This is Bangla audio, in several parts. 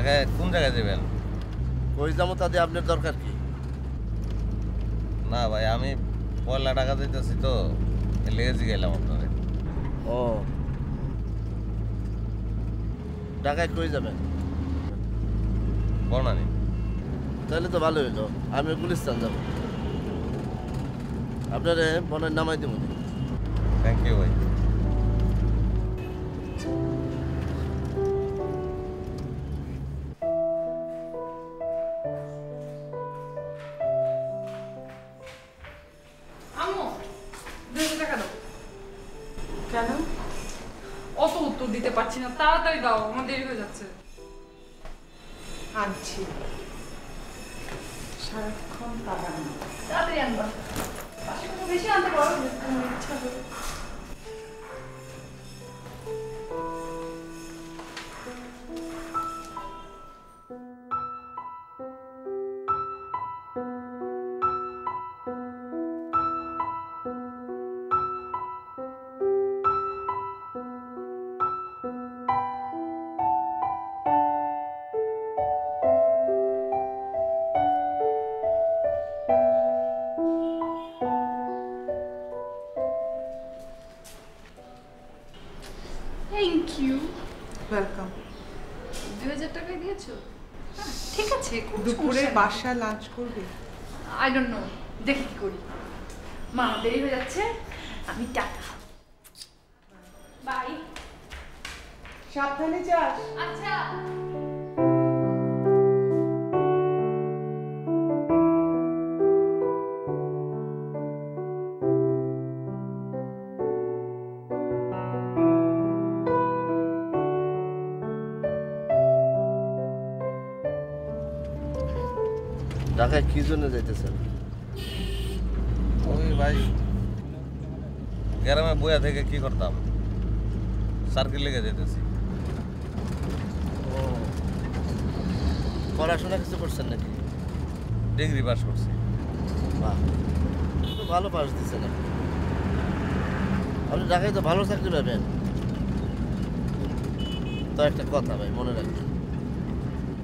ঢাকায় কোন জায়গায় যাবেন? কই যাবো তাদের আপনার দরকার কি? না ভাই, আমি পয়লা টাকা দিতেছি তো, লেগেছি গেলাম আপনারে। ও ঢাকায় কই যাবেন? বর্ণানি। তাহলে তো ভালো হইলো, আমি গুলিস্তান যাবো, আপনারে বনের নামাই দেবো। থ্যাংক ইউ ভাই। আম্মু 200 টাকা দাও। কেন? অত উত্তর দিতে পারছি না, তাড়াতাড়ি দাও, আমার দেরি হয়ে যাচ্ছে। আনছি। সারাক্ষণ টাকা না। তাড়াতাড়ি আনবা, পাশে কোনো বেশি আনতে পারো, তোমার ইচ্ছা হবে। Thank you. ওয়েলকাম। 2000 টাকাই দিয়েছো? ঠিক আছে, দুপুরে বাসায় লাঞ্চ করবে? আই ডোন্ট নো, দেখি কি করি। মা দেরি হয়ে যাচ্ছে, আমি টাটা। বাই। সাবধানে যাস। আচ্ছা। ঢাকায় কি জন্য যাইতেছেন? ওই ভাই, গ্রামে বইয়া থেকে কি করতাম, সার্কেল লেগে যেতেছি। ও পড়াশোনা কিছু করছেন নাকি? ডিগ্রি পাস করছি। বাহ, তো ভালো পাস দিচ্ছেন আপনি। আপনি ঢাকায় তো ভালো চাকরি পাবেন। তো একটা কথা ভাই মনে রাখবেন,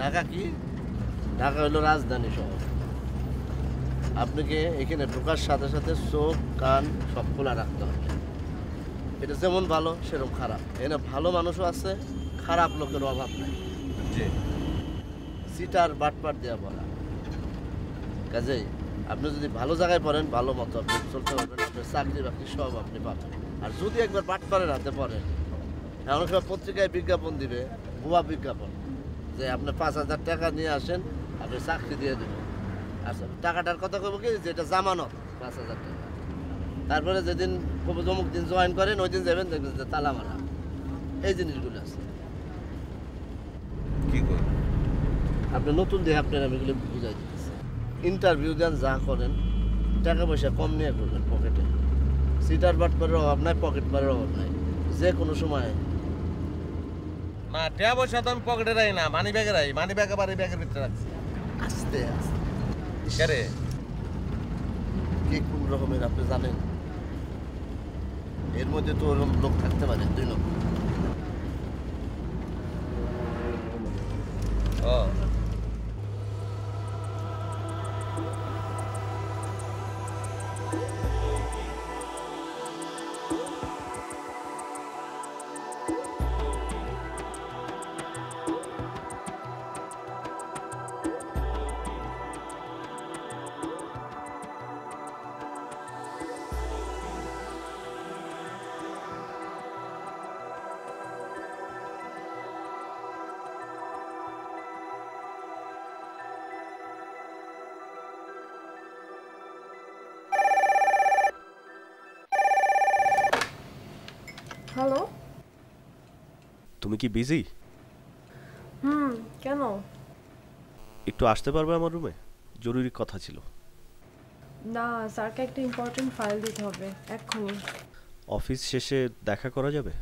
ঢাকা কি? ঢাকা হলো রাজধানী শহর। আপনাকে এখানে ঢোকার সাথে সাথে চোখ কান সব খোলা রাখতে হবে। এটা যেমন ভালো সেরকম খারাপ। এখানে ভালো মানুষও আছে, খারাপ লোকের অভাব নাই। জি। সিটার বাটপাট দেওয়া পড়া, কাজেই আপনি যদি ভালো জায়গায় পড়েন ভালো মতো আপনি চলতে পারবেন, আপনার চাকরি বাকরি সব আপনি পাবেন। আর যদি একবার বাটপাড়ের হাতে পড়েন, এমন সময় পত্রিকায় বিজ্ঞাপন দিবে, ভুয়া বিজ্ঞাপন, যে আপনি 5,000 টাকা নিয়ে আসেন, আপনি চাকরি দিয়ে দেবেন। আচ্ছা, টাকাটার কথা কব কি, যে এটা জামানত 5,000 টাকা। তারপরে যেদিন অমুক দিন জয়েন করেন ওই দিন যাবেন, দেখবেন যে তালা মারা। এই জিনিসগুলো আছে। কি করি? আপনি নতুন দিয়ে আপনার আমি এগুলো বুঝাই দিতেছি। ইন্টারভিউ দেন, যা করেন টাকা পয়সা কম নিয়ে করবেন পকেটে। সিটার বাটপারের অভাব নাই, পকেট মারের অভাব নাই, যে কোনো সময়। না, টাকা পয়সা তো আমি পকেটে রাখি না, মানি ব্যাগে রাখি। মানি ব্যাগ আবার এই ব্যাগের ভিতরে রাখছি। আস্তে আস্তে কেরে? কে কোন রকমের আপনি জানেন? এর মধ্যে তো ওরকম লোক থাকতে পারে, 2 লোক। ও হ্যালো। তুমি কি বিজি? কেন? একটু আসতে পারবে আমার রুমে? জরুরি কথা ছিল। না, স্যারকে একটা ইম্পর্টেন্ট ফাইল দিতে হবে এক্ষুনি। অফিস শেষে দেখা করা যাবে?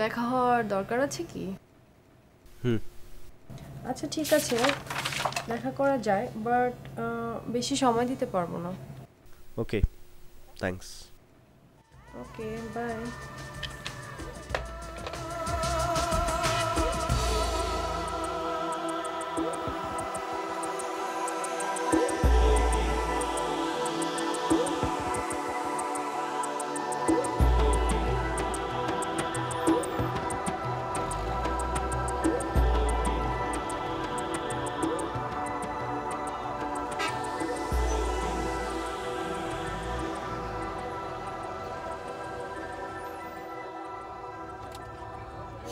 দেখা হওয়ার দরকার আছে কি? আচ্ছা ঠিক আছে, দেখা করা যায়, বাট বেশি সময় দিতে পারবো না। Okay, thanks. Okay, bye.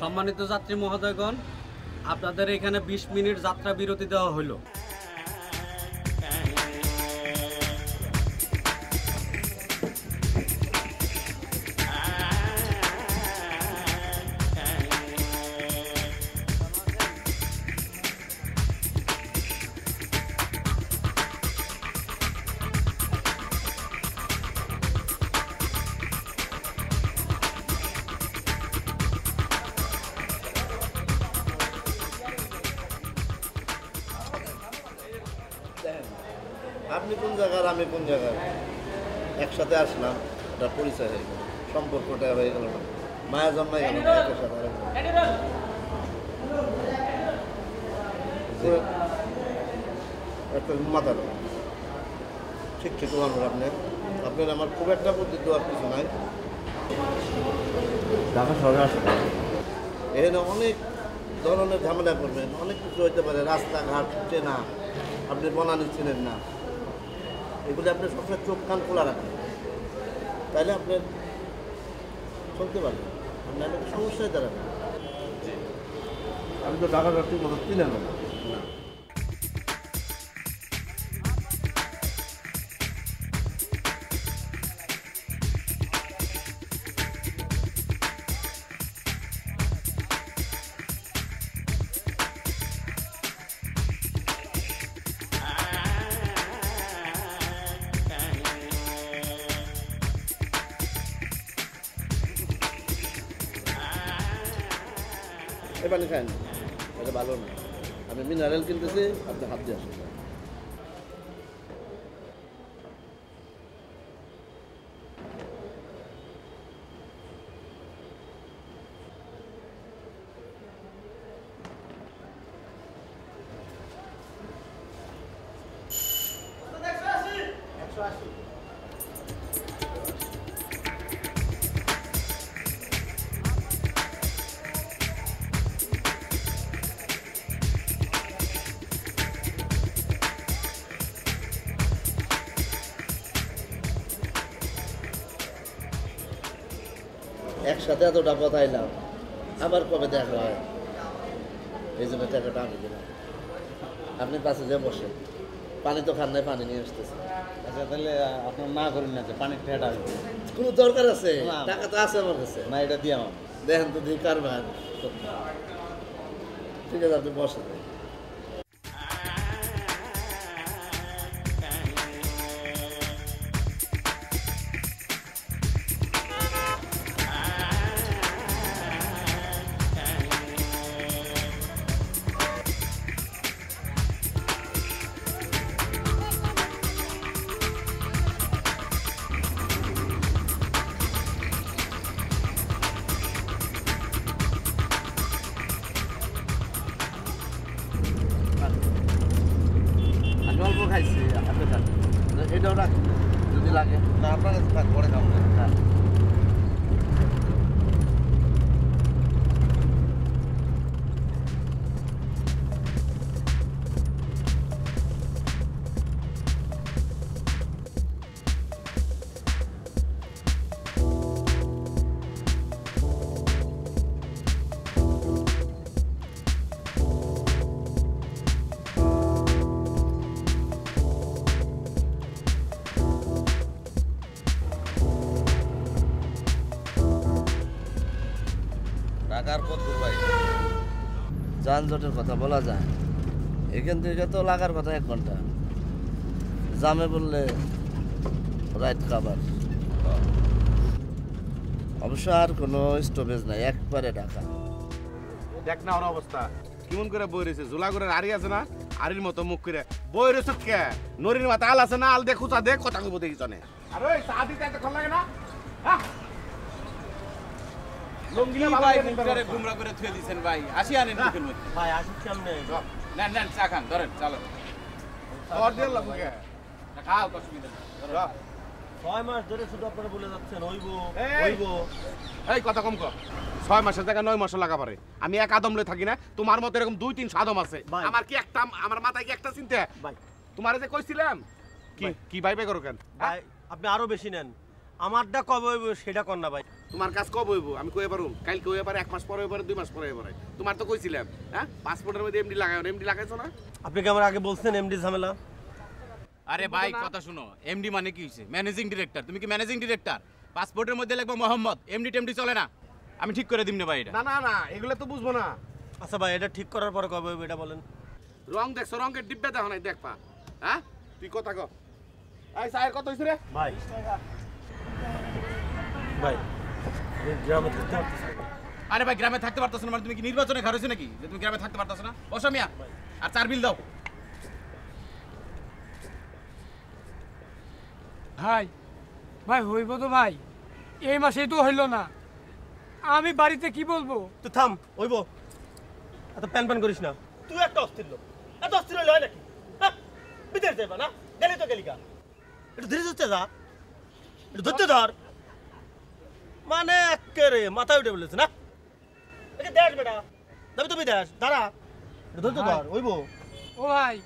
সম্মানিত যাত্রী মহোদয়গণ, আপনাদের এখানে 20 মিনিট যাত্রা বিরতি দেওয়া হলো। আপনি কোন জায়গার আমি কোন জায়গার একসাথে আসলাম, এটা পরিচয় হয়ে গেল, সম্পর্কটা হয়ে গেল না, মায়া জন্মাই গেল না একের সাথে একটা মাথা ঠিক ঠিক বলবেন আপনার আমার খুব একটা বুদ্ধি দেওয়ার কিছু নাই। ঢাকা শহরে আসলে এখানে অনেক ধরনের ঝামেলা করবেন, অনেক কিছু হইতে পারে, রাস্তাঘাট চেনা, আপনি বনানি চিনেন না, এগুলো আপনি সবসময় চোখ কান খোলা রাখবেন, তাহলে আপনি চলতে পারবেন, আপনার সমস্যায় দাঁড়াবেন। আমি তো ঢাকাটা ঠিক মতো চিনেন না। এই পানি খান, এটা ভালো না, আমি মিনারেল কিনতেছি, আপনি হাত দিয়ে আসুন। একসাথে এতটা কথা এলাম, আবার কবে দেখা হয়, এই জন্য টাকাটা আমি দিলাম। আপনি পাশে যে বসেন, পানি তো খান নাই, পানি নিয়ে আসতেছে। আচ্ছা তাহলে আপনার না করেন না যে পানির ঠেটা কোনো দরকার আছে? টাকা তো আছে আমার কাছে। না, এটা দিয়ে আমার দেখেন তো দিই কারবার। ঠিক আছে, আপনি বসেন। আমি অল্প খাইছি, আপনি খান, এটাও রাখুন যদি লাগে। না, আপনার কাছে থাক, পরে খাবো না। হ্যাঁ। ঢাকার পথ ভাই, যানজটের কথা বলা যায়, এখান থেকে তো লাগার কথা 1 ঘন্টা, জামে বললে রাইট খাবার। অবশ্য আর কোনো স্টপেজ নাই, একবারে ঢাকা। দেখ না ওর অবস্থা কেমন করে বই রয়েছে, জোলা করে আড়ি আছে না, আড়ির মতো মুখ করে বই রয়েছে। কে নরির মাথা আল আছে না, আল দে খুঁচা দে, কথা কব দেখি চনে। আর ওই চা দিতে এতক্ষণ লাগে না? লঙ্গি ভাই মুখটারে গুমরা করে থুয়ে দিয়েছেন ভাই। আসি আনেন মুখের মধ্যে ভাই আসুন সামনে। নেন নেন চা খান, ধরেন চলো। তোর দিয়ে লাগবে খাও, অসুবিধা নেই। 6 মাস ধরে শুধু আপনারা বলে যাচ্ছেন হইবো এই, হইবো। এই কথা কম কর। 6 মাসের জায়গায় 9 মাস লাগা পারে। আমি এক আদম লই থাকি না, তোমার মতো এরকম 2-3 সাদম আছে। ভাই। আমার কি একটা, আমার মাথায় কি একটা চিন্তা? ভাই তোমারে যে কইছিলাম কি ভাই। কি বাই বাই করো কেন? ভাই আপনি আরো বেশি নেন। আমারটা কবে হইব সেটা কর না ভাই। তোমার কাজ কবে হইব আমি কই পারুম? কালকে হইয়া পারে, 1 মাস পরে হইয়া পারে, 2 মাস পরে হইয়া পারে। তোমার তো কইছিলাম হ্যাঁ পাসপোর্টের মধ্যে এমডি লাগাও, এমডি লাগাইছো না? আপনি কি আমার আগে বলছেন এমডি ঝামেলা? আরে ভাই কথা শুনো, এমডি মানে কি হইছে? Managing director. তুমি কি ম্যানেজিং ডিরেক্টর? পাসপোর্টের মধ্যে লিখবা মোহাম্মদ, এমডি টেমডি চলে না। আমি ঠিক করে দিম না ভাই এটা। না না না এগুলো তো বুঝবো না। আচ্ছা ভাই এটা ঠিক করার পরে কবে হইব এটা বলেন। রং দেখছো, রঙের ডিব্বা দেখো নাই দেখবা। হ্যাঁ তুই কথা কও। এই স্যার কত হইছে রে? ভাই ভাই আমি গ্রামে থাকতে পারতেছি না। আরে ভাই গ্রামে থাকতে পারতাছ না মানে তুমি কি নির্বাচনে খারছো নাকি যে তুমি গ্রামে থাকতে পারতাছ না? বসো মিয়া আর 4 বিল দাও। ভাই ভাই হইব তো ভাই, এই মাসেই তো হইল না, আমি বাড়িতে কি বলবো? তুই থাম হইব, এত প্যান প্যান করিস না। তুই একটা অস্থির লোক, এত অস্থির হইলে হয় নাকি? হ্যাঁ বিদেশ যাইবা না, গেলি তো গেলিকা, একটু ধীরে ধরতে যা, একটু ধরতে ধর। মানে একেবারে মাথায় উঠে বলেছে না, একে দেখ বেটা যাবি তো বিদেশ, দাঁড়া একটু ধরতে ধর হইব। ও ভাই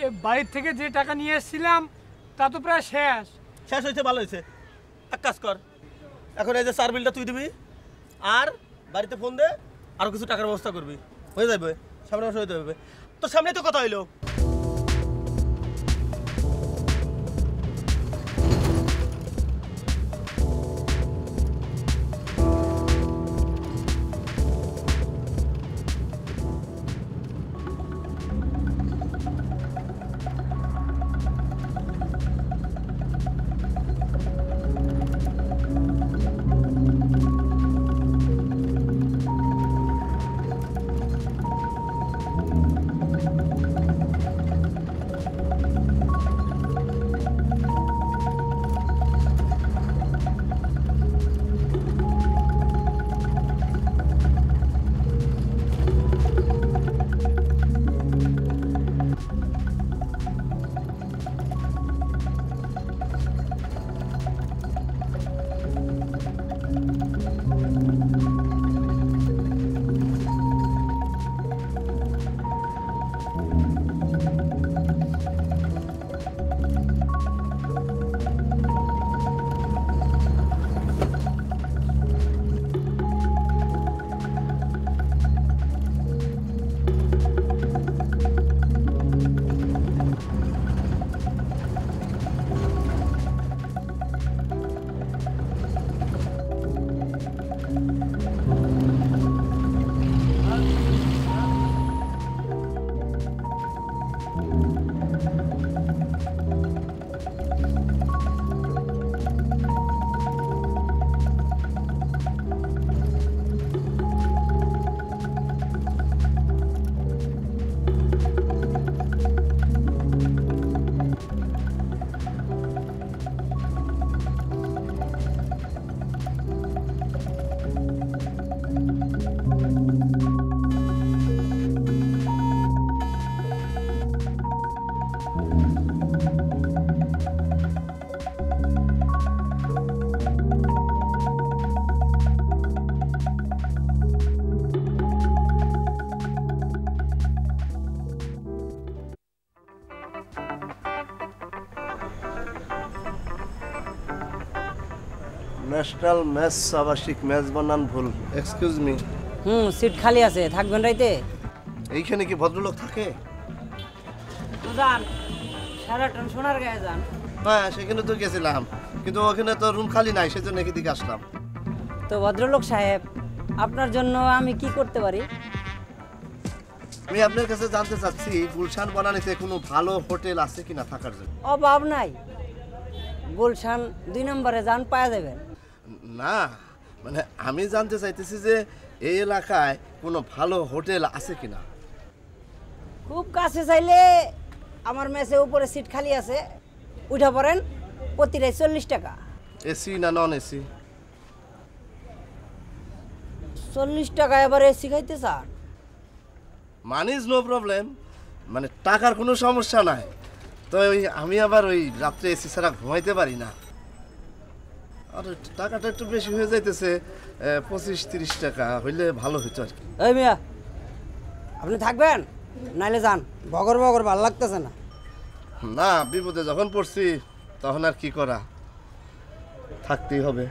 এ বাড়ির থেকে যে টাকা নিয়ে এসেছিলাম তা তো প্রায় শেষ। শেষ হয়েছে ভালো হয়েছে, এক কাজ কর এখন এই যে 4 বিলটা তুই দিবি আর বাড়িতে ফোন দে, আরো কিছু টাকার ব্যবস্থা করবি, হয়ে যাবে সামনে মাসে হইতে হবে। তোর সামনে তো কথা হইলো। ন্যাশনাল ম্যাচ আবাসিক ম্যাচ বানান ভুল, এক্সকিউজ মি। সিট খালি আছে, থাকবেন রাইতে? এইখানে কি ভদ্রলোক থাকে? যান সারাটন সোনার গায়ে যান। হ্যাঁ সেখানে তো গেছিলাম, কিন্তু ওখানে তো রুম খালি নাই, সেজন্য এদিকে আসলাম। তো ভদ্রলোক সাহেব আপনার জন্য আমি কি করতে পারি? আমি আপনার কাছে জানতে চাচ্ছি গুলশান বনানীতে কোনো ভালো হোটেল আছে কিনা থাকার জন্য। অভাব নাই, গুলশান 2 নম্বরে যান পাওয়া যাবেন। না মানে আমি জানতে চাইতেছি যে এই এলাকায় কোনো ভালো হোটেল আছে কিনা। খুব কাছে চাইলে আমার মেসে উপরে সিট খালি আছে, উঠা পড়েন, প্রতিটাই 40 টাকা। এসি না নন এসি? 40 টাকা এবার এসি খাইতে চান? মানি ইজ নো প্রবলেম, মানে টাকার কোনো সমস্যা নাই, তো আমি আবার ওই রাত্রে এসি ছাড়া ঘুমাইতে পারি না। আর টাকাটা একটু বেশি হয়ে যাইতেছে, 25-30 টাকা হইলে ভালো হইতো আর কি। এই মিয়া আপনি থাকবেন নাইলে যান, বগর বগর ভালো লাগতেছে না। না বিপদে যখন পড়ছি তখন আর কি করা, থাকতেই হবে।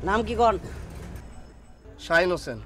নাম কি কোন? শাহিন হোসেন।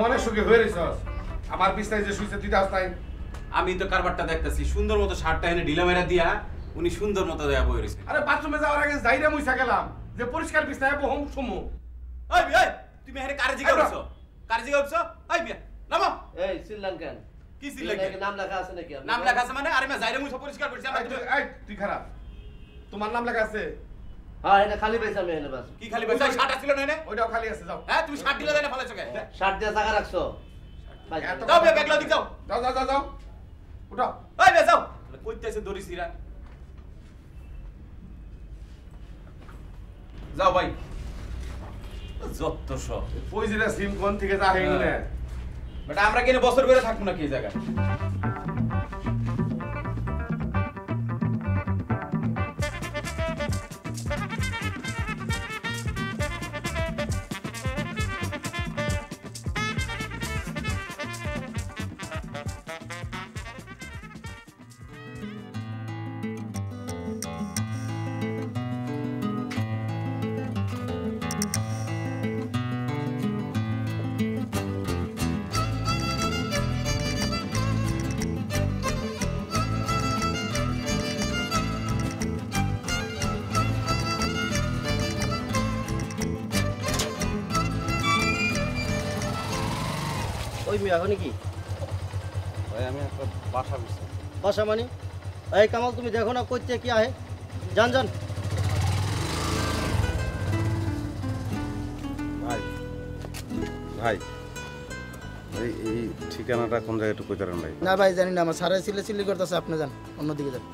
মনে সুখে হয়ে রইছস আমার বিছনায় যে শুইছে তুই দাস নাই। আমি তো কারবারটা দেখতেছি সুন্দর মতো শার্টটা এনে ঢিলা মেরা দিয়া উনি সুন্দর মতো দেয়া বই রইছে। আরে বাথরুমে যাওয়ার আগে যাইরা মুইসা গেলাম যে পরিষ্কার বিছনায় বহম সুমু। ওই বিয়া তুমি এখানে কারে জিগা উঠছো? কারে জিগা উঠছো? ওই বিয়া নামো। এই সিললাম কেন? কি সিললাম? নাম লেখা আছে নাকি? নাম লেখা আছে মানে? আরে মে যাইরা মুইসা পরিষ্কার করছি আমরা। এই তুই খারাপ, তোমার নাম লেখা আছে? হ্যাঁ এটা খালি পাইছি আমি এনে বাস। কি খালি পাইছো? শার্ট আছিল না এনে? ওইটাও খালি আছে যাও। হ্যাঁ তুমি শার্ট দিলে দেনা ফলাইছো কে? শার্ট দিয়ে জায়গা রাখছো। যাও বিয়া ব্যাগলা দিক যাও। যাও যাও যাও যাও উঠো। ওই বিয়া যাও। কইতেছে দরিসিরা। যাও ভাই। যত সব পয়জিরা সিম কোন থেকে যা হেই না। বেটা আমরা কেন বছর ধরে থাকবো না কি জায়গায়? ওই মিয়া এখন কি ভাই আমি একটা বাসা বিছি। বাসা মানে? এই কামাল তুমি দেখো না কইতে কি আহে? যান যান। ভাই ভাই এই ঠিকানাটা কোন জায়গায় একটু কইতারেন ভাই? না ভাই জানি না, আমার সারা সিলে করতেছে, আপনি যান অন্যদিকে যান।